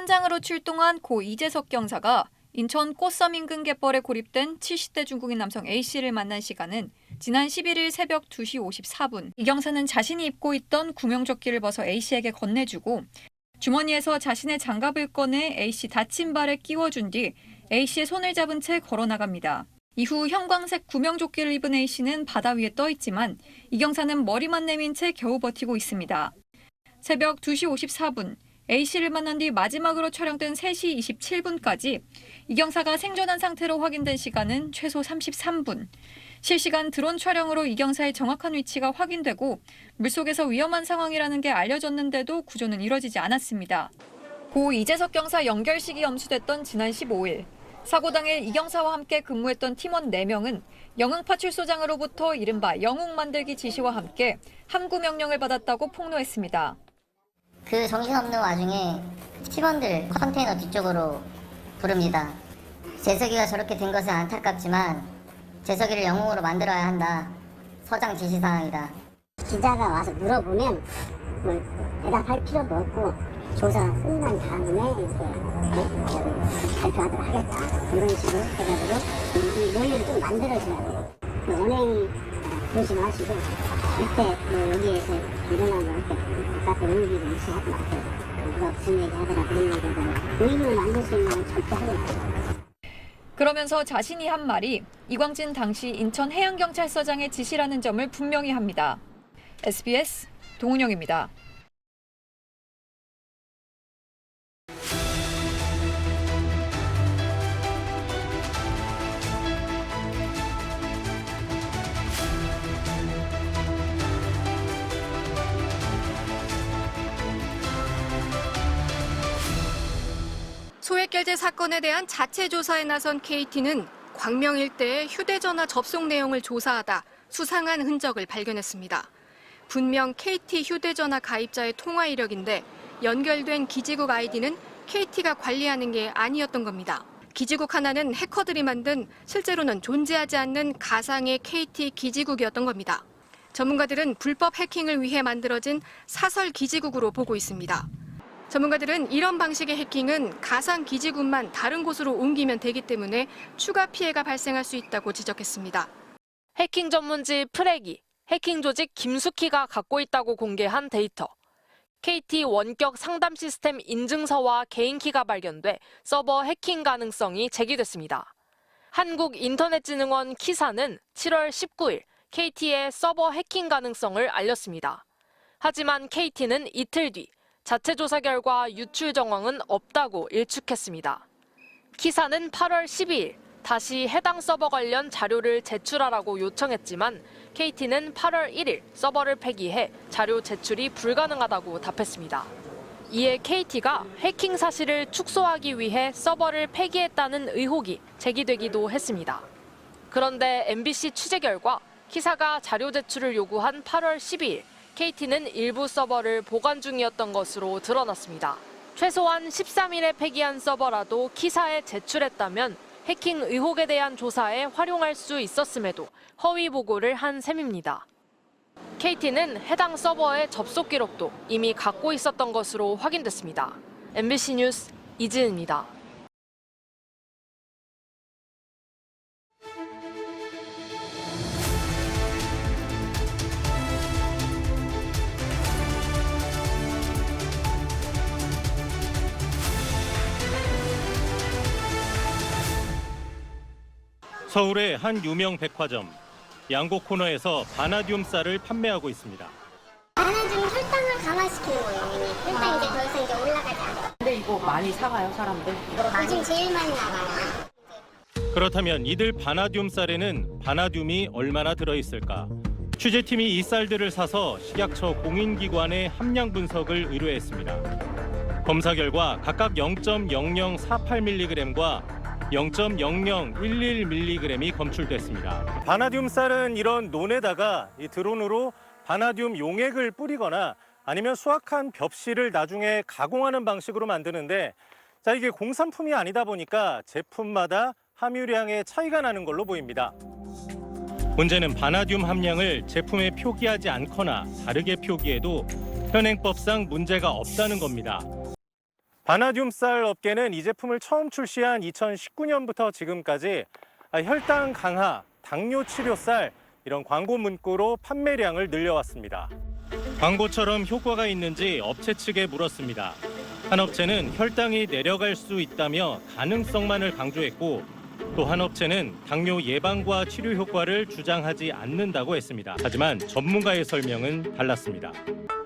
현장으로 출동한 고 이재석 경사가 인천 꽃섬 인근 갯벌에 고립된 70대 중국인 남성 A씨를 만난 시간은 지난 11일 새벽 2시 54분. 이 경사는 자신이 입고 있던 구명조끼를 벗어 A씨에게 건네주고 주머니에서 자신의 장갑을 꺼내 A씨 다친 발에 끼워준 뒤 A씨의 손을 잡은 채 걸어 나갑니다. 이후 형광색 구명조끼를 입은 A씨는 바다 위에 떠 있지만 이 경사는 머리만 내민 채 겨우 버티고 있습니다. 새벽 2시 54분, A씨를 만난 뒤 마지막으로 촬영된 3시 27분까지 이 경사가 생존한 상태로 확인된 시간은 최소 33분. 실시간 드론 촬영으로 이 경사의 정확한 위치가 확인되고 물속에서 위험한 상황이라는 게 알려졌는데도 구조는 이뤄지지 않았습니다. 고 이재석 경사 연결식이 엄수됐던 지난 15일. 사고 당일 이 경사와 함께 근무했던 팀원 4명은 영흥파출소장으로부터 이른바 영웅 만들기 지시와 함께 함구 명령을 받았다고 폭로했습니다. 그 정신없는 와중에 팀원들 컨테이너 뒤쪽으로 부릅니다. 재석이가 저렇게 된 것은 안타깝지만 재석이를 영웅으로 만들어야 한다. 서장 지시사항이다. 기자가 와서 물어보면 뭐 대답할 필요도 없고 조사 끝난 다음에 이렇게 발표하도록 하겠다. 이런 식으로 해가지고 이 논리를 좀 만들어줘야 돼요. 은행 조심하시고 이때 여기에서 일어나면 이렇게 바깥에 응기를 무시하지 마세요. 누가 무슨 얘기 하더라 그런 얘기하더라. 의문을 만들 수 있는 건 절대 하지 마세요. 그러면서 자신이 한 말이 이광진 당시 인천 해양경찰서장의 지시라는 점을 분명히 합니다. SBS 동은영입니다. 소액결제 사건에 대한 자체 조사에 나선 KT는 광명 일대의 휴대전화 접속 내용을 조사하다 수상한 흔적을 발견했습니다. 분명 KT 휴대전화 가입자의 통화 이력인데 연결된 기지국 아이디는 KT가 관리하는 게 아니었던 겁니다. 기지국 하나는 해커들이 만든 실제로는 존재하지 않는 가상의 KT 기지국이었던 겁니다. 전문가들은 불법 해킹을 위해 만들어진 사설 기지국으로 보고 있습니다. 전문가들은 이런 방식의 해킹은 가상 기지국만 다른 곳으로 옮기면 되기 때문에 추가 피해가 발생할 수 있다고 지적했습니다. 해킹 전문지 프레기, 해킹 조직 김숙희가 갖고 있다고 공개한 데이터. KT 원격 상담 시스템 인증서와 개인키가 발견돼 서버 해킹 가능성이 제기됐습니다. 한국인터넷진흥원 키사는 7월 19일 KT의 서버 해킹 가능성을 알렸습니다. 하지만 KT는 이틀 뒤 자체 조사 결과 유출 정황은 없다고 일축했습니다. 키사는 8월 12일 다시 해당 서버 관련 자료를 제출하라고 요청했지만 KT는 8월 1일 서버를 폐기해 자료 제출이 불가능하다고 답했습니다. 이에 KT가 해킹 사실을 축소하기 위해 서버를 폐기했다는 의혹이 제기되기도 했습니다. 그런데 MBC 취재 결과 키사가 자료 제출을 요구한 8월 12일 KT는 일부 서버를 보관 중이었던 것으로 드러났습니다. 최소한 13일에 폐기한 서버라도 키사에 제출했다면 해킹 의혹에 대한 조사에 활용할 수 있었음에도 허위 보고를 한 셈입니다. KT는 해당 서버의 접속 기록도 이미 갖고 있었던 것으로 확인됐습니다. MBC 뉴스 이지은입니다. 서울의 한 유명 백화점, 양곡 코너에서 바나듐 쌀을 판매하고 있습니다. 바나듐 혈당을 강화시키는 거예요. 혈당이 이제 더 이상 이제 올라가지 않아요. 근데 이거 많이 사가요, 사람들? 요즘 제일 많이 나가요. 그렇다면 이들 바나듐 쌀에는 바나듐이 얼마나 들어있을까? 취재팀이 이 쌀들을 사서 식약처 공인기관에 함량 분석을 의뢰했습니다. 검사 결과 각각 0.0048mg과 0.0011mg이 검출됐습니다. 바나듐 쌀은 이런 논에다가 이 드론으로 바나듐 용액을 뿌리거나 아니면 수확한 벽실을 나중에 가공하는 방식으로 만드는데 이게 공산품이 아니다 보니까 제품마다 함유량의 차이가 나는 걸로 보입니다. 문제는 바나듐 함량을 제품에 표기하지 않거나 다르게 표기해도 현행법상 문제가 없다는 겁니다. 바나듐 쌀 업계는 이 제품을 처음 출시한 2019년부터 지금까지 혈당 강화, 당뇨 치료 쌀 이런 광고 문구로 판매량을 늘려왔습니다. 광고처럼 효과가 있는지 업체 측에 물었습니다. 한 업체는 혈당이 내려갈 수 있다며 가능성만을 강조했고 또 한 업체는 당뇨 예방과 치료 효과를 주장하지 않는다고 했습니다. 하지만 전문가의 설명은 달랐습니다.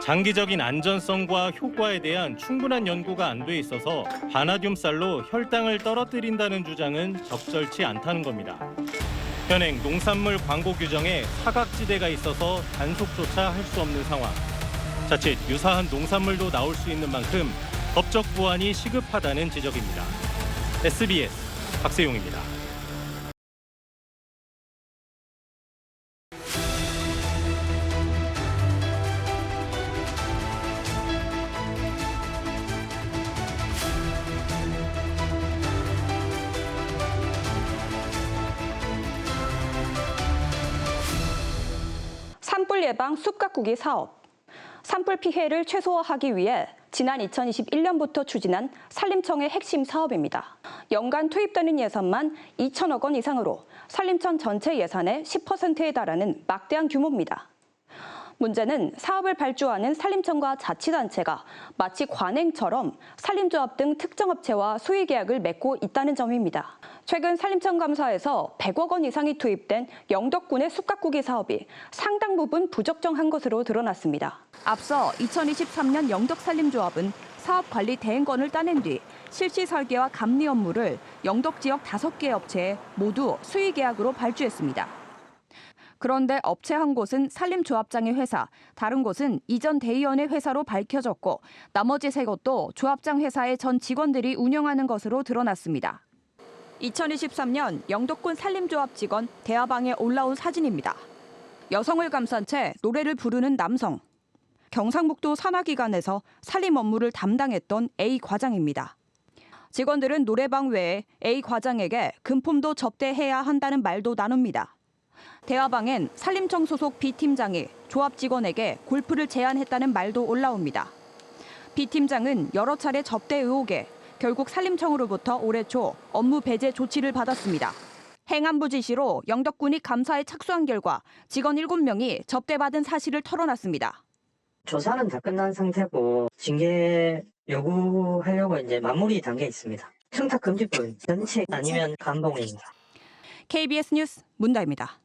장기적인 안전성과 효과에 대한 충분한 연구가 안 돼 있어서 바나듐 쌀로 혈당을 떨어뜨린다는 주장은 적절치 않다는 겁니다. 현행 농산물 광고 규정에 사각지대가 있어서 단속조차 할 수 없는 상황. 자칫 유사한 농산물도 나올 수 있는 만큼 법적 보완이 시급하다는 지적입니다. SBS 박세용입니다. 산불 예방 숲 가꾸기 사업. 산불 피해를 최소화하기 위해 지난 2021년부터 추진한 산림청의 핵심 사업입니다. 연간 투입되는 예산만 2천억 원 이상으로 산림청 전체 예산의 10%에 달하는 막대한 규모입니다. 문제는 사업을 발주하는 산림청과 자치단체가 마치 관행처럼 산림조합 등 특정 업체와 수의 계약을 맺고 있다는 점입니다. 최근 산림청 감사에서 100억 원 이상이 투입된 영덕군의 숲가꾸기 사업이 상당 부분 부적정한 것으로 드러났습니다. 앞서 2023년 영덕산림조합은 사업관리 대행권을 따낸 뒤 실시 설계와 감리 업무를 영덕 지역 5개 업체에 모두 수의 계약으로 발주했습니다. 그런데 업체 한 곳은 산림조합장의 회사, 다른 곳은 이전 대의원의 회사로 밝혀졌고 나머지 3곳도 조합장 회사의 전 직원들이 운영하는 것으로 드러났습니다. 2023년 영덕군 산림조합 직원 대화방에 올라온 사진입니다. 여성을 감싼 채 노래를 부르는 남성. 경상북도 산하기관에서 산림 업무를 담당했던 A 과장입니다. 직원들은 노래방 외에 A 과장에게 금품도 접대해야 한다는 말도 나눕니다. 대화방엔 산림청 소속 B 팀장이 조합 직원에게 골프를 제안했다는 말도 올라옵니다. B 팀장은 여러 차례 접대 의혹에 결국 산림청으로부터 올해 초 업무 배제 조치를 받았습니다. 행안부 지시로 영덕군이 감사에 착수한 결과 직원 7명이 접대받은 사실을 털어놨습니다. 조사는 다 끝난 상태고 징계 요구하려고 이제 마무리 단계에 있습니다. 청탁 금지법 전체 아니면 감봉입니다. KBS 뉴스 문다입니다.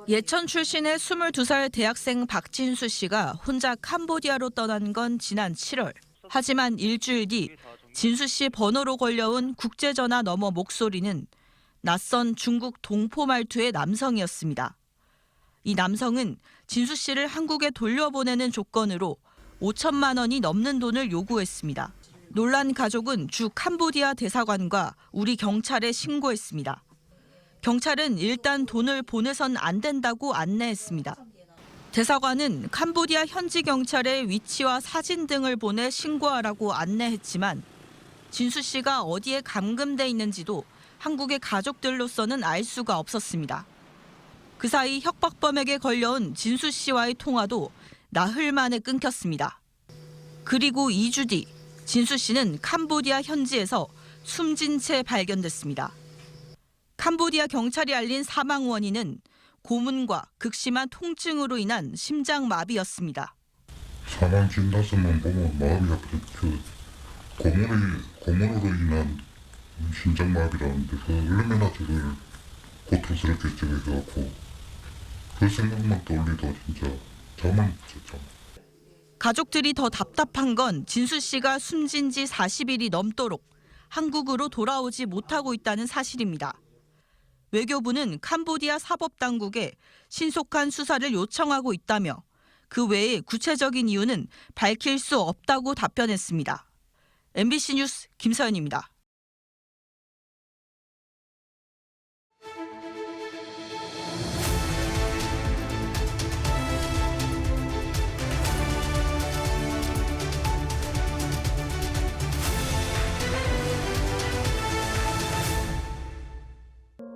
예천 출신의 22살 대학생 박진수 씨가 혼자 캄보디아로 떠난 건 지난 7월. 하지만 일주일 뒤 진수 씨 번호로 걸려온 국제전화 너머 목소리는 낯선 중국 동포 말투의 남성이었습니다. 이 남성은 진수 씨를 한국에 돌려보내는 조건으로 5천만 원이 넘는 돈을 요구했습니다. 놀란 가족은 주 캄보디아 대사관과 우리 경찰에 신고했습니다. 경찰은 일단 돈을 보내선 안 된다고 안내했습니다. 대사관은 캄보디아 현지 경찰에 위치와 사진 등을 보내 신고하라고 안내했지만 진수 씨가 어디에 감금돼 있는지도 한국의 가족들로서는 알 수가 없었습니다. 그 사이 협박범에게 걸려온 진수 씨와의 통화도 나흘 만에 끊겼습니다. 그리고 2주 뒤 진수 씨는 캄보디아 현지에서 숨진 채 발견됐습니다. 캄보디아 경찰이 알린 사망 원인은 고문과 극심한 통증으로 인한 심장마비였습니다. 사망 진단서만 보면 마비가 고문으로 인한 심장마비라는데 얼마나 저를 고통스럽게 저해갖고 그 생각만 떠올리다 진짜 잠을 못 잤죠. 가족들이 더 답답한 건 진수 씨가 숨진 지 40일이 넘도록 한국으로 돌아오지 못하고 있다는 사실입니다. 외교부는 캄보디아 사법당국에 신속한 수사를 요청하고 있다며 그 외에 구체적인 이유는 밝힐 수 없다고 답변했습니다. MBC 뉴스 김서연입니다.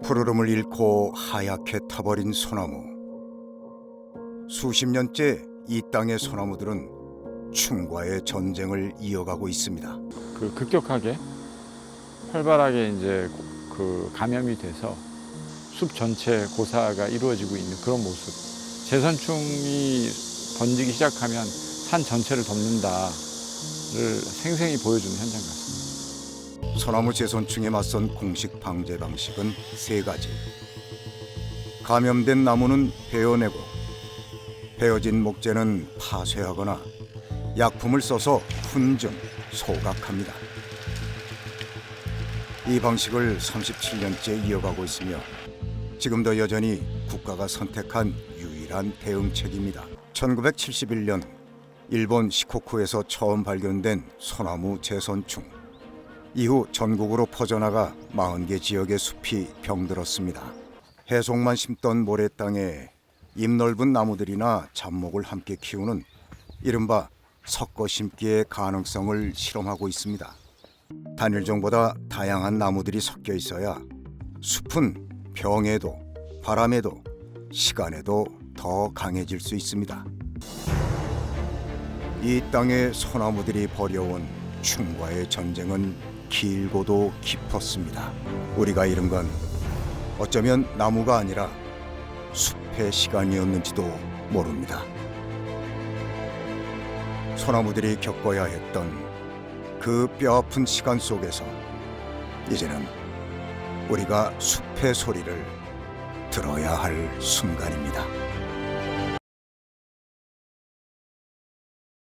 푸르름을 잃고 하얗게 타버린 소나무. 수십 년째 이 땅의 소나무들은 충과의 전쟁을 이어가고 있습니다. 그 급격하게 활발하게 이제 그 감염이 돼서 숲 전체 고사가 이루어지고 있는 그런 모습. 재선충이 번지기 시작하면 산 전체를 덮는다를 생생히 보여주는 현장 같습니다. 소나무 재선충에 맞선 공식 방제 방식은 3가지. 감염된 나무는 베어내고 베어진 목재는 파쇄하거나 약품을 써서 훈증, 소각합니다. 이 방식을 37년째 이어가고 있으며 지금도 여전히 국가가 선택한 유일한 대응책입니다. 1971년 일본 시코쿠에서 처음 발견된 소나무 재선충. 이후 전국으로 퍼져나가 40개 지역의 숲이 병들었습니다. 해송만 심던 모래 땅에 입 넓은 나무들이나 잡목을 함께 키우는 이른바 섞어 심기의 가능성을 실험하고 있습니다. 단일종보다 다양한 나무들이 섞여 있어야 숲은 병에도 바람에도 시간에도 더 강해질 수 있습니다. 이 땅의 소나무들이 벌여온 충과의 전쟁은 길고도 깊었습니다. 우리가 잃은 건 어쩌면 나무가 아니라 숲의 시간이었는지도 모릅니다. 소나무들이 겪어야 했던 그 뼈아픈 시간 속에서 이제는 우리가 숲의 소리를 들어야 할 순간입니다.